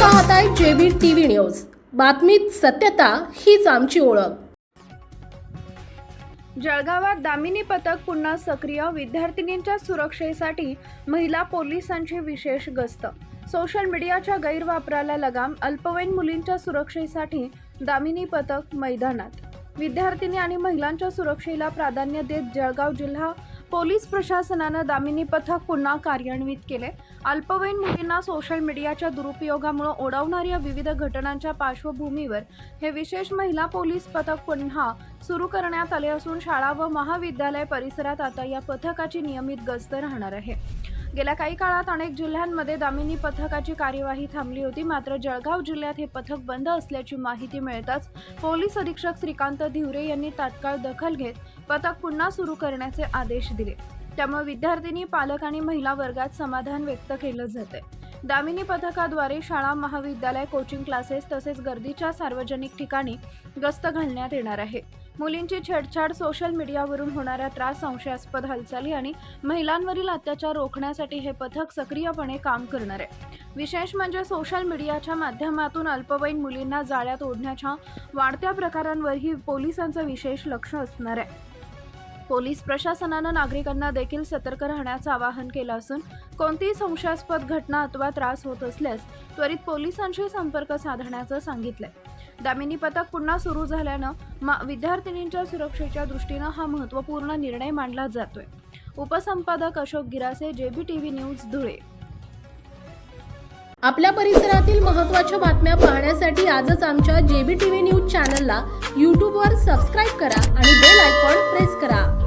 पाहताय JB TV news. बातमीत सत्यता हीच आमची ओळख। जळगावात दामिनी पथक पुन्हा सक्रिय। विद्यार्थिनींच्या सुरक्षेसाठी महिला पोलिसांची विशेष गस्त। सोशल मीडियाच्या गैरवापराला लगाम। अल्पवयीन मुलींच्या सुरक्षेसाठी दामिनी पथक मैदानात। विद्यार्थिनी आणि महिलांच्या सुरक्षेला प्राधान्य देत जळगाव जिल्हा पोलीस प्रशासनाने दामिनी पथक पुन्हा कार्यान्वित केले। अल्पवयीन मुलींना सोशल मीडियाच्या दुरुपयोगामुळे ओढावणाऱ्या विविध घटनांच्या पार्श्वभूमीवर हे विशेष महिला पोलीस पथक पुन्हा सुरू करण्यात आले असून शाळा व महाविद्यालय परिसरात आता या पथकाची नियमित गस्त राहणार आहे। गेल्या काही काळात अनेक जिल्ह्यांमध्ये दामिनी पथकाची कार्यवाही थांबली होती, मात्र जळगाव जिल्ह्यात हे पथक बंद असल्याची माहिती मिळताच पोलीस अधीक्षक श्रीकांत धिवरे यांनी तात्काळ दखल घेत पथक पुन्हा सुरू करण्याचे आदेश दिले। त्यामुळे विद्यार्थिनी, पालक आणि महिला वर्गात समाधान व्यक्त केलं जाते। दामिनी पथकाद्वारे शाळा, महाविद्यालय, कोचिंग क्लासेस तसेच गर्दीच्या सार्वजनिक ठिकाणी गस्त घालण्यात येणार आहे। मुलींची छेडछाड, सोशल मीडियावरून होणारा त्रास, संशयास्पद हालचाली आणि महिलांवरील अत्याचार रोखण्यासाठी हे पथक सक्रियपणे काम करणार आहे। विशेष म्हणजे सोशल मीडियाच्या माध्यमातून अल्पवयीन मुलींना जाळ्यात ओढण्याच्या वाढत्या प्रकारांवरही पोलिसांचं विशेष लक्ष असणार आहे। पोलीस प्रशासनानं नागरिकांना देखील सतर्क राहण्याचं आवाहन केलं असून कोणतीही संशयास्पद घटना अथवा त्रास होत असल्यास त्वरित पोलिसांशी संपर्क साधण्याचं सांगितलंय। दामिनी पथक पुन्हा सुरू झाल्यानं विद्यार्थिनींच्या सुरक्षेच्या दृष्टीनं हा महत्त्वपूर्ण निर्णय मानला जातोय। उपसंपादक Ashok Girase, JB TV news, Dhule. आपल्या परिसरातील महत्त्वाच्या बातम्या पाहण्यासाठी आजच आमच्या जेबी टीव्ही न्यूज चॅनलला YouTube वर सबस्क्राइब करा आणि बेल आयकॉन प्रेस करा।